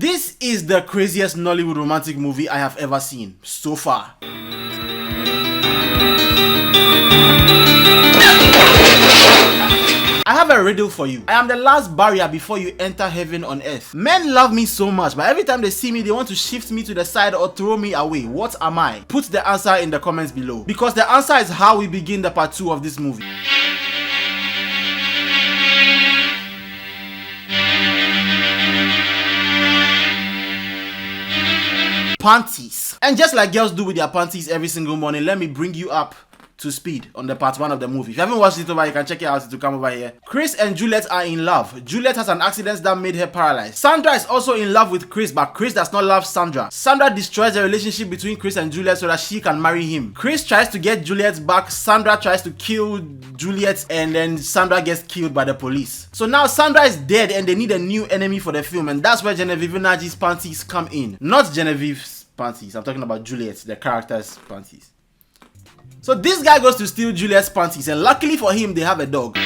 This is the craziest Nollywood romantic movie I have ever seen so far. I have a riddle for you. I am the last barrier before you enter heaven on earth. Men love me so much, but every time they see me, they want to shift me to the side or throw me away. What am I? Put the answer in the comments below, because the answer is how we begin the part 2 of this movie. Panties. And just like girls do with their panties every single morning, let me bring you up to speed on the part 1 of the movie. If you haven't watched it over, you can check it out to come over here. Chris and Juliet are in love. Juliet has an accident that made her paralyzed. Sandra is also in love with Chris, but Chris does not love Sandra. Sandra destroys the relationship between Chris and Juliet so that she can marry him. Chris tries to get Juliet back. Sandra tries to kill Juliet, and then Sandra gets killed by the police. So now Sandra is dead and they need a new enemy for the film, and that's where Genevieve Nnaji's panties come in. Not Genevieve's panties. I'm talking about Juliet, the character's panties. So this guy goes to steal Juliet's panties, and luckily for him, they have a dog.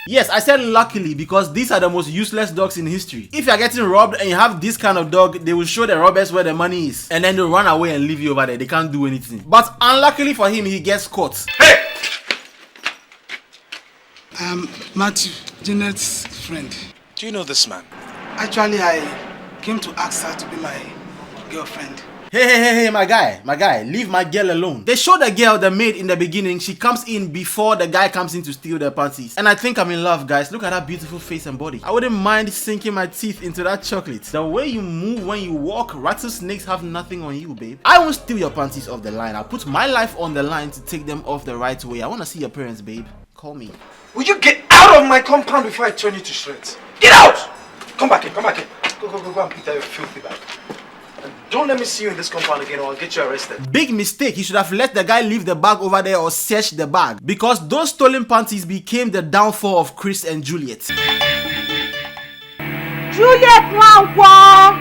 Yes, I said luckily because these are the most useless dogs in history. If you are getting robbed and you have this kind of dog, they will show the robbers where the money is, and then they'll run away and leave you over there. They can't do anything. But unluckily for him, he gets caught. Hey! I'm Matthew, Jeanette's friend. Do you know this man? Actually, I came to ask her to be my girlfriend. Hey, my guy, leave my girl alone. They show the girl, the maid, in the beginning. She comes in before the guy comes in to steal their panties. And I think I'm in love, guys. Look at that beautiful face and body. I wouldn't mind sinking my teeth into that chocolate. The way you move when you walk, rattlesnakes have nothing on you, babe. I won't steal your panties off the line. I'll put my life on the line to take them off the right way. I want to see your parents, babe. Call me. Will you get out of my compound before I turn you to shreds? Get out! Come back here. Go and pick that your filthy bag. And don't let me see you in this compound again or I'll get you arrested. Big mistake. He should have let the guy leave the bag over there or search the bag, because those stolen panties became the downfall of Chris and Juliet. Juliet Nwankwo!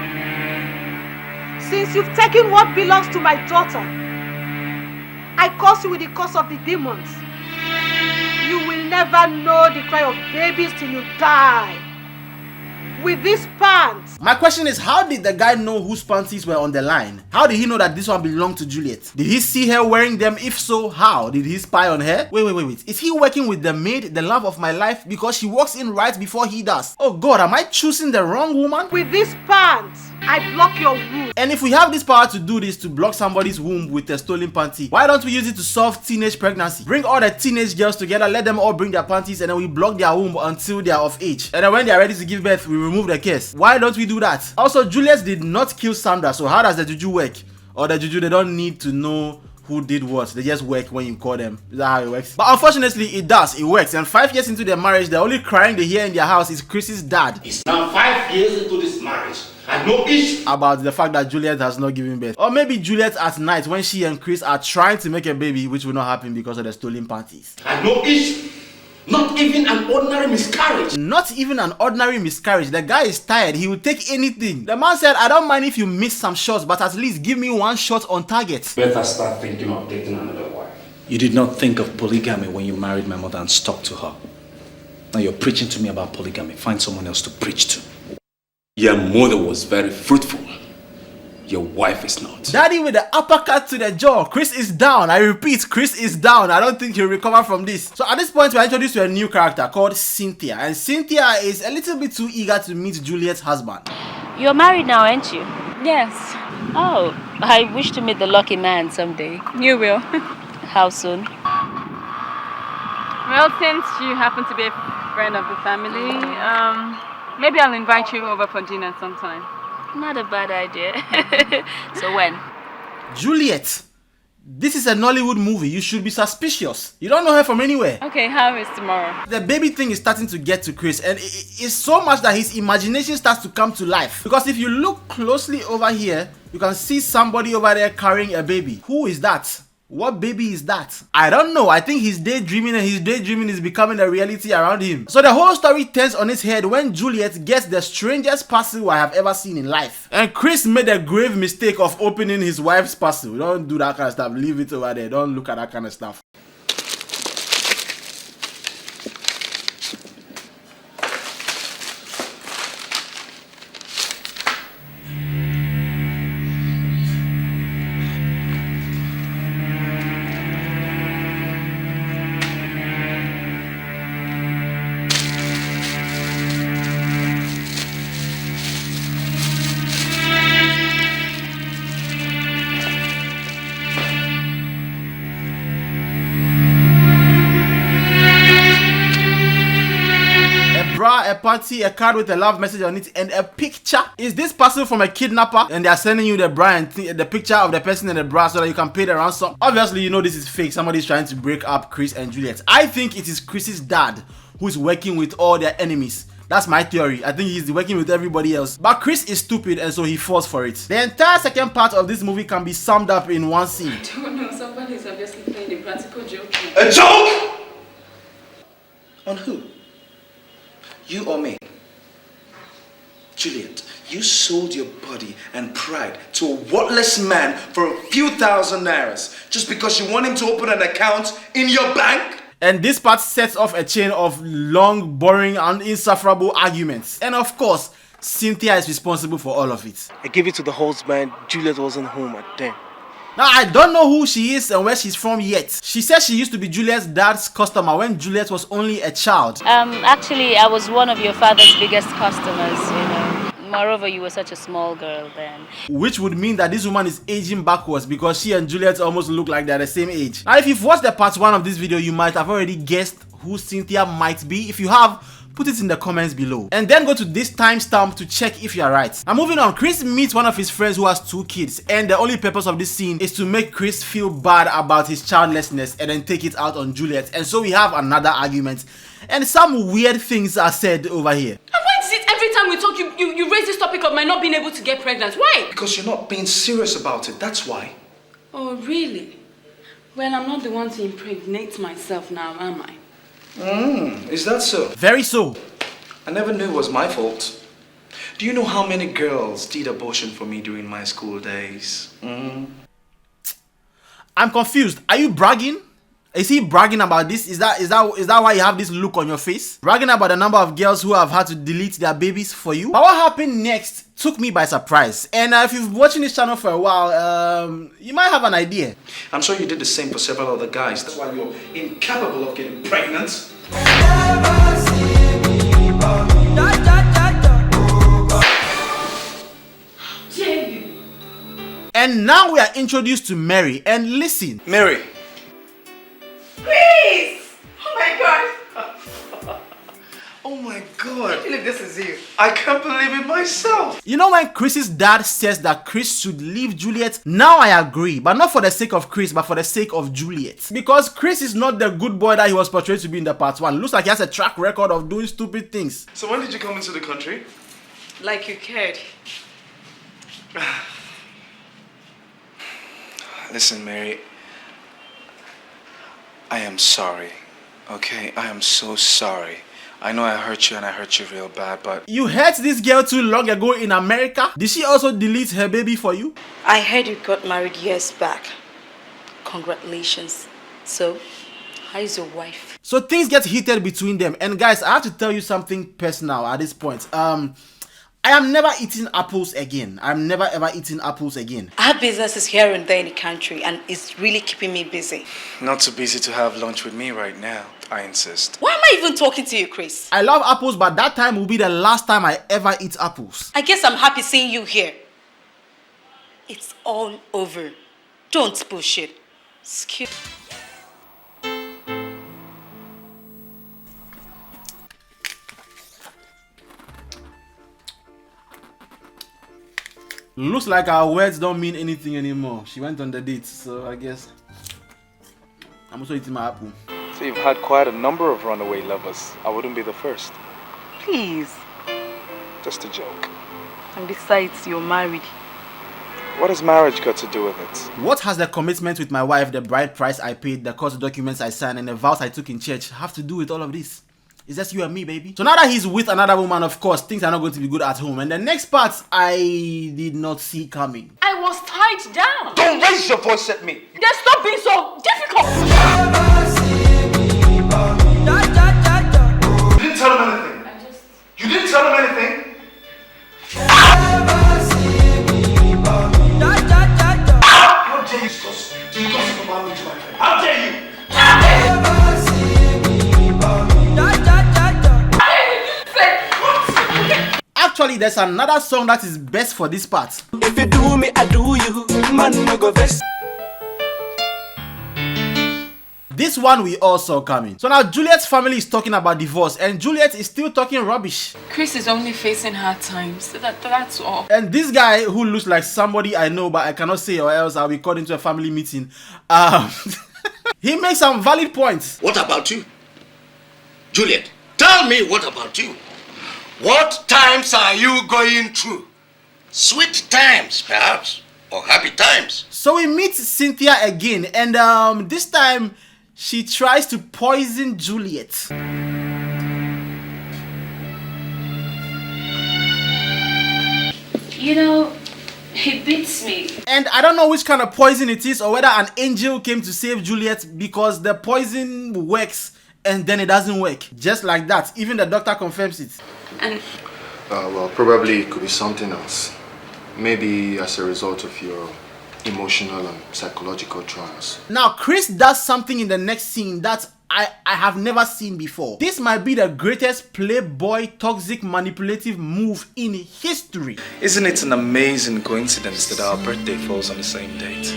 Since you've taken what belongs to my daughter, I curse you with the curse of the demons. You will never know the cry of babies till you die. With these pants. My question is, how did the guy know whose panties were on the line? How did he know that this one belonged to Juliet? Did he see her wearing them? If so, how? Did he spy on her? Wait. Is he working with the maid, the love of my life, because she walks in right before he does? Oh God, am I choosing the wrong woman? With these pants, I block your womb. And if we have this power to do this, to block somebody's womb with a stolen panty, why don't we use it to solve teenage pregnancy? Bring all the teenage girls together, let them all bring their panties, and then we block their womb until they are of age. And then when they are ready to give birth, we remove the case. Why don't we do that? Also, Juliet did not kill Sandra, so how does the juju work? Or the juju, they don't need to know who did what. They just work when you call them. Is that how it works? But unfortunately, it does. It works. And 5 years into their marriage, the only crying they hear in their house is Chris's dad. It's now 5 years into this marriage and no issue About the fact that Juliet has not given birth. Or maybe Juliet at night when she and Chris are trying to make a baby, which will not happen because of the stolen panties. and no issue. Not even an ordinary miscarriage. Not even an ordinary miscarriage. The guy is tired. He will take anything. The man said, I don't mind if you miss some shots, but at least give me 1 shot on target. Better start thinking of dating another wife. You did not think of polygamy when you married my mother and stuck to her. Now you're preaching to me about polygamy. Find someone else to preach to. Your mother was very fruitful. Your wife is not. Daddy with the uppercut to the jaw. Chris is down. I repeat, Chris is down. I don't think he'll recover from this. So at this point, we're introduced to a new character called Cynthia. And Cynthia is a little bit too eager to meet Juliet's husband. You're married now, aren't you? Yes, Oh, I wish to meet the lucky man someday. you will. How soon? Well, since you happen to be a friend of the family, maybe I'll invite you over for dinner sometime. Not a bad idea. So when? Juliet. This is a Nollywood movie. You should be suspicious. You don't know her from anywhere. Okay, how is tomorrow? The baby thing is starting to get to Chris, and it's so much that his imagination starts to come to life. Because if you look closely over here, you can see somebody over there carrying a baby. Who is that? What baby is that? I don't know. I think he's daydreaming, and his daydreaming is becoming a reality around him. So the whole story turns on its head when Juliet gets the strangest parcel I have ever seen in life. And Chris made a grave mistake of opening his wife's parcel. Don't do that kind of stuff. Leave it over there. Don't look at that kind of stuff. party, a card with a love message on it, and a picture. Is this parcel from a kidnapper? And they are sending you the bra and the picture of the person in the bra so that you can pay the ransom. Obviously, you know this is fake. Somebody's trying to break up Chris and Juliet. I think it is Chris's dad who's working with all their enemies. That's my theory. I think he's working with everybody else. But Chris is stupid and so he falls for it. The entire second part of this movie can be summed up in one scene. I don't know, somebody is obviously playing a practical joke. A joke? On who? You or me? Juliet, you sold your body and pride to a worthless man for a few thousand nairas just because you want him to open an account in your bank? And this part sets off a chain of long, boring, and insufferable arguments. And of course, Cynthia is responsible for all of it. I gave it to the husband. Juliet wasn't home at then. Now, I don't know who she is and where she's from yet. She says she used to be Juliet's dad's customer when Juliet was only a child. Actually, I was one of your father's biggest customers, you know. Moreover, you were such a small girl then. Which would mean that this woman is aging backwards because she and Juliet almost look like they're the same age. Now, if you've watched the part 1 of this video, you might have already guessed who Cynthia might be. If you have, put it in the comments below. And then go to this timestamp to check if you're right. Now, moving on, Chris meets one of his friends who has 2 kids. And the only purpose of this scene is to make Chris feel bad about his childlessness and then take it out on Juliet. And so we have another argument. And some weird things are said over here. And why is it every time we talk, you raise this topic of my not being able to get pregnant? Why? Because you're not being serious about it, that's why. Oh, really? Well, I'm not the one to impregnate myself now, am I? Is that so? Very so. I never knew it was my fault. Do you know how many girls did abortion for me during my school days? I'm confused. Are you bragging? Is he bragging about this? Is that why you have this look on your face? Bragging about the number of girls who have had to delete their babies for you? But what happened next took me by surprise. And if you've been watching this channel for a while, you might have an idea. I'm sure you did the same for several other guys. That's why you're incapable of getting pregnant. And now we are introduced to Mary. And listen. Mary. Chris! Oh my god! Oh my god. I can't believe this is you. I can't believe it myself. You know when Chris's dad says that Chris should leave Juliet? Now I agree, but not for the sake of Chris, but for the sake of Juliet. Because Chris is not the good boy that he was portrayed to be in the part 1. Looks like he has a track record of doing stupid things. So when did you come into the country? Like you cared. Listen, Mary. I am sorry. Okay? I am so sorry. I know I hurt you and I hurt you real bad, but... You hurt this girl too long ago in America? Did she also delete her baby for you? I heard you got married years back. Congratulations. So, how is your wife? So things get heated between them. And guys, I have to tell you something personal at this point. I am never eating apples again. I'm never ever eating apples again. I have businesses here and there in the country and it's really keeping me busy. Not too busy to have lunch with me right now, I insist. Why am I even talking to you, Chris? I love apples, but that time will be the last time I ever eat apples. I guess I'm happy seeing you here. It's all over. Don't push it. Excuse. Looks like our words don't mean anything anymore. She went on the date, so I guess I'm also eating my apple. So you've had quite a number of runaway lovers. I wouldn't be the first. Please. Just a joke. And besides, you're married. What has marriage got to do with it? What has the commitment with my wife, the bride price I paid, the court documents I signed, and the vows I took in church have to do with all of this? It's just you and me, baby. So now that he's with another woman, of course, things are not going to be good at home. And the next part, I did not see coming. I was tied down. Don't raise your voice at me. Then stop being so difficult. You didn't tell him anything. You didn't tell him anything? How dare you gossip about me to my friend? How dare you? Actually, there's another song that is best for this part. If you do me, I do you. Man, no go vest. This one we all saw coming. So now Juliet's family is talking about divorce and Juliet is still talking rubbish. Chris is only facing hard times. That's all. And this guy who looks like somebody I know but I cannot say or else I'll be called into a family meeting. He makes some valid points. What about you? Juliet, tell me, what about you? What times are you going through? Sweet times, perhaps, or happy times. So we meet Cynthia again, and this time she tries to poison Juliet. You know, he beats me. And I don't know which kind of poison it is or whether an angel came to save Juliet because the poison works and then it doesn't work. Just like that. Even the doctor confirms it. And Well, probably it could be something else. Maybe as a result of your emotional and psychological traumas. Now, Chris does something in the next scene that I have never seen before. This might be the greatest playboy, toxic, manipulative move in history. Isn't it an amazing coincidence that our birthday falls on the same date?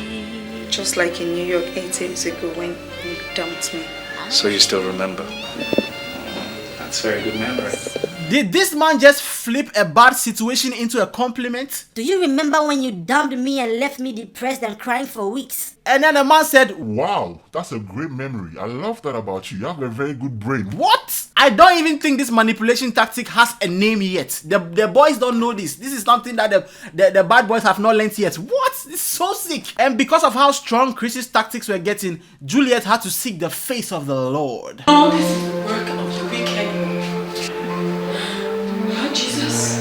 Just like in New York 8 years ago when you dumped me. So you still remember? That's very good memory. Did this man just flip a bad situation into a compliment? Do you remember when you dumped me and left me depressed and crying for weeks? And then the man said, "Wow, that's a great memory. I love that about you. You have a very good brain." What? I don't even think this manipulation tactic has a name yet. The boys don't know this. This is something that the bad boys have not learned yet. What? It's so sick. And because of how strong Chris's tactics were getting, Juliet had to seek the face of the Lord. all this is the work of the wicked. Lord Jesus,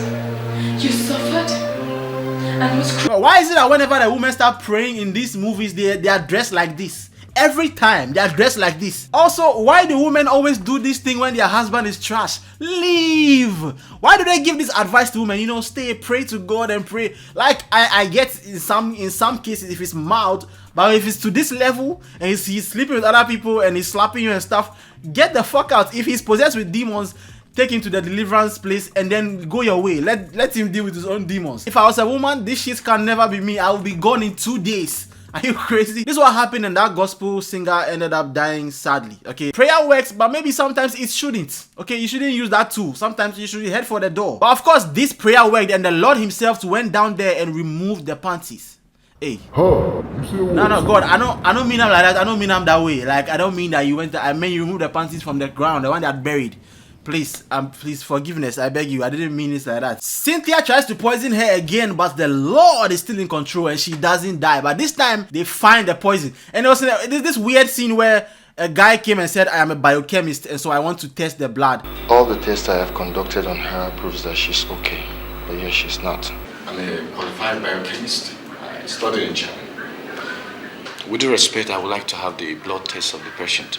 you suffered and was crucified. Why is it that whenever the women start praying in these movies, they are dressed like this? Every time they are dressed like this. Also, why do women always do this thing when their husband is trash? Leave. Why do they give this advice to women? You know, stay, pray to God and pray. Like I get in some cases if it's mild, but if it's to this level and he's sleeping with other people and he's slapping you and stuff, get the fuck out. If he's possessed with demons, take him to the deliverance place and then go your way. Let him deal with his own demons. If I was a woman, this shit can never be me. I will be gone in 2 days. Are you crazy? This is what happened and that gospel singer ended up dying sadly. Okay, prayer works, but maybe sometimes it shouldn't. Okay, you shouldn't use that tool. Sometimes you should head for the door. But of course, this prayer worked and the Lord himself went down there and removed the panties. Hey. Huh, you say what? No, God, I don't mean I'm like that. I don't mean I'm that way. Like, I don't mean that you went there. I mean you removed the panties from the ground, the one that buried. Please, please forgiveness, I beg you. I didn't mean it like that. Cynthia tries to poison her again, but the Lord is still in control and she doesn't die. But this time, they find the poison. And also, there's this weird scene where a guy came and said, "I am a biochemist, and so I want to test the blood." All the tests I have conducted on her proves that she's okay, but yet she's not. I'm a qualified biochemist. I studied in China. With due respect, I would like to have the blood test of the patient,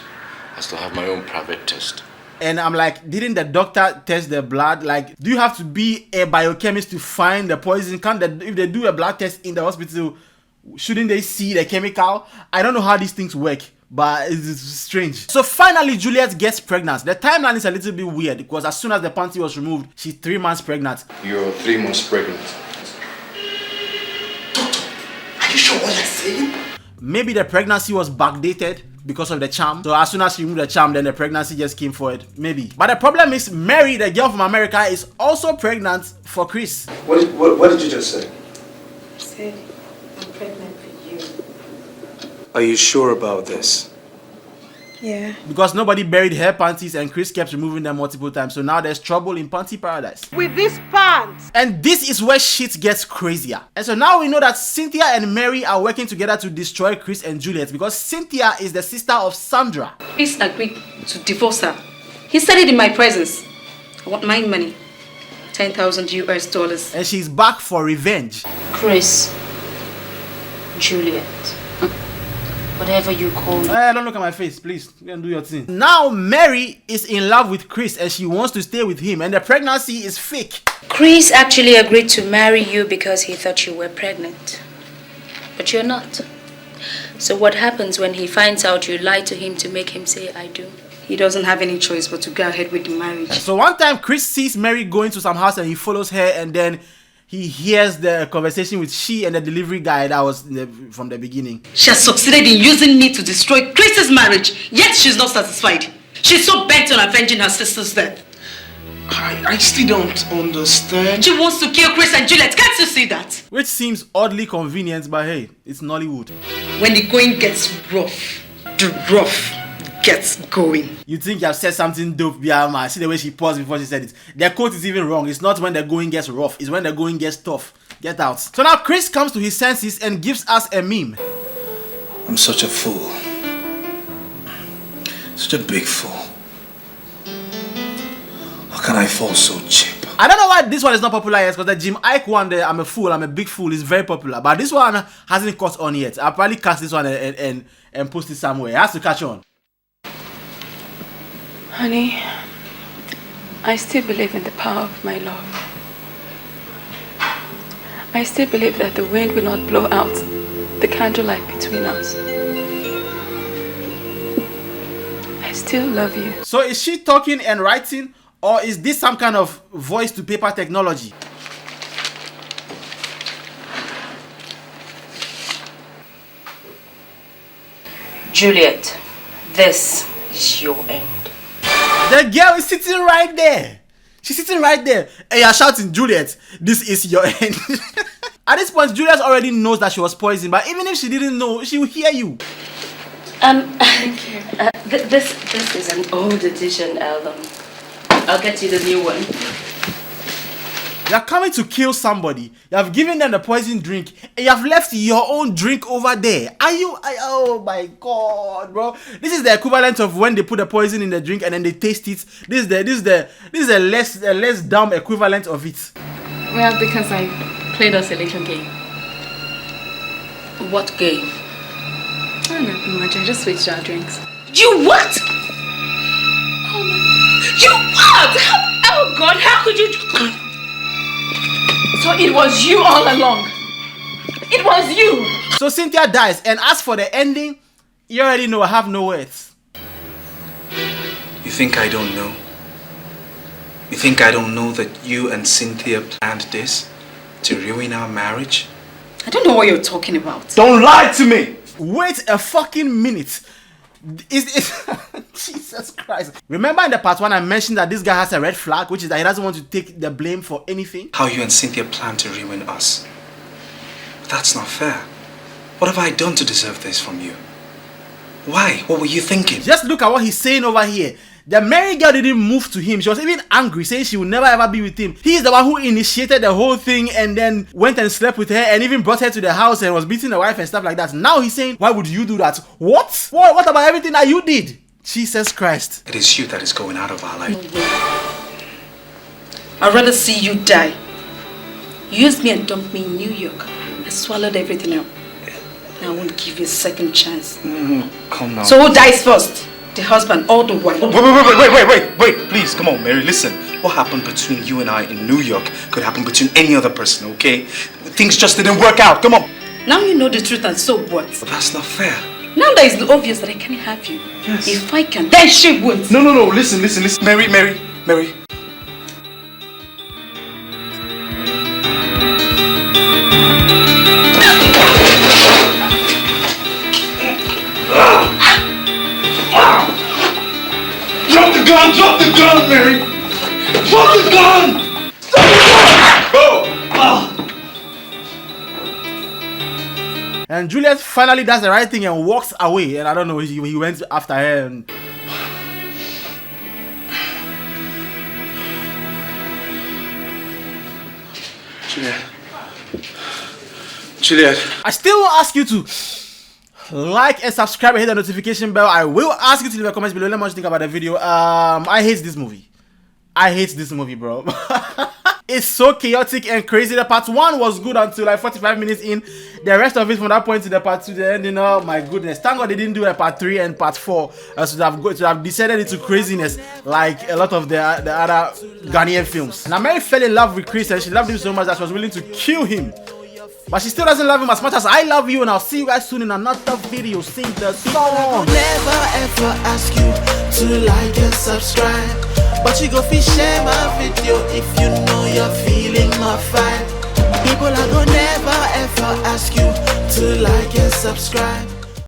as to have my own private test. And I'm like, didn't the doctor test the blood? Like, do you have to be a biochemist to find the poison? If they do a blood test in the hospital, shouldn't they see the chemical? I don't know how these things work, but it's strange. So finally, Juliet gets pregnant. The timeline is a little bit weird because as soon as the panty was removed, she's 3 months pregnant. You're 3 months pregnant. Are you sure what you're saying? Maybe the pregnancy was backdated because of the charm. So as soon as she removed the charm, then the pregnancy just came forward. Maybe. But the problem is Mary, the girl from America, is also pregnant for Chris. What did you just say? I said, I'm pregnant for you. Are you sure about this? Yeah. Because nobody buried her panties and Chris kept removing them multiple times. So now there's trouble in panty paradise. With these pants. And this is where shit gets crazier. And so now we know that Cynthia and Mary are working together to destroy Chris and Juliet because Cynthia is the sister of Sandra. Chris agreed to divorce her. He said it in my presence. I want my money. $10,000 US. And she's back for revenge. Chris, Juliet, whatever you call me. Don't look at my face, please. Go and do your thing. Now Mary is in love with Chris and she wants to stay with him and the pregnancy is fake. Chris actually agreed to marry you because he thought you were pregnant. But you're not. So what happens when he finds out you lied to him to make him say I do? He doesn't have any choice but to go ahead with the marriage. So one time Chris sees Mary going to some house and he follows her and then he hears the conversation with she and the delivery guy that was from the beginning. She has succeeded in using me to destroy Chris's marriage, yet she's not satisfied. She's so bent on avenging her sister's death. I still don't understand. She wants to kill Chris and Juliet. Can't you see that? Which seems oddly convenient, but hey, it's Nollywood. When the going gets rough, the rough gets going. You think you have said something dope, Biama? See the way she paused before she said it. The quote is even wrong. It's not when the going gets rough. It's when the going gets tough. Get out. So now Chris comes to his senses and gives us a meme. I'm such a fool. Such a big fool. How can I fall so cheap? I don't know why this one is not popular yet, because the Jim Ike one, the I'm a fool, I'm a big fool, is very popular. But this one hasn't caught on yet. I'll probably cast this one and post it somewhere. It has to catch on. Honey, I still believe in the power of my love. I still believe that the wind will not blow out the candlelight between us. I still love you. So is she talking and writing, or is this some kind of voice to paper technology? Juliet, this is your end. The girl is sitting right there. She's sitting right there. And you're shouting, Juliet, this is your end. At this point, Juliet already knows that she was poisoned, but even if she didn't know, she will hear you. Thank you. This is an old edition album. I'll get you the new one. You're coming to kill somebody. You have given them the poison drink, and you have left your own drink over there. Oh my god, bro! This is the equivalent of when they put the poison in the drink and then they taste it. This is the less dumb equivalent of it. Well, because I played us a little game. What game? I don't know much. I just switched our drinks. You what? You what? Oh God, how could you? So it was you all along. It was you. So Cynthia dies, and as for the ending, you already know. I have no words. You think I don't know? You think I don't know that you and Cynthia planned this to ruin our marriage? I don't know what you're talking about. Don't lie to me! Wait a fucking minute. Jesus Christ. Remember in the part 1 I mentioned that this guy has a red flag, which is that he doesn't want to take the blame for anything? How you and Cynthia plan to ruin us. That's not fair. What have I done to deserve this from you? Why? What were you thinking? Just look at what he's saying over here. The Mary girl didn't move to him. She was even angry, saying she will never ever be with him. He is the one who initiated the whole thing and then went and slept with her and even brought her to the house and was beating the wife and stuff like that. Now he's saying, why would you do that? What? What about everything that you did? Jesus Christ. It is you that is going out of our life. I'd rather see you die. You used me and dumped me in New York. I swallowed everything up. I won't give you a second chance. Calm down. So who dies first? The husband or the wife? Wait, please, come on, Mary, listen. What happened between you and I in New York could happen between any other person, okay? Things just didn't work out, come on. Now you know the truth, and so what? But that's not fair. Now that it's obvious that I can't have you. Yes. If I can, then she won't. No, listen. Mary. Drop the gun, Mary! Drop the gun! Stop the gun! Go! And Juliet finally does the right thing and walks away. And I don't know, he went after her and... Juliet. I still will ask you to like and subscribe and hit the notification bell. I will ask you to leave a comment below. Let me know what you think about the video. I hate this movie. I hate this movie, bro. It's so chaotic and crazy. The part 1 was good until like 45 minutes in. The rest of it from that point to the part 2, the ending, oh my goodness. Thank God they didn't do a part 3 and part 4. So to have descended into craziness like a lot of the other Ghanaian films. Now Mary fell in love with Chris and she loved him so much that she was willing to kill him. But she still doesn't love him as much as I love you, and I'll see you guys soon in another video. Sing the song. Never ever ask you to like and subscribe, but you go fi share my video if you know you're feeling my vibe. to like and subscribe.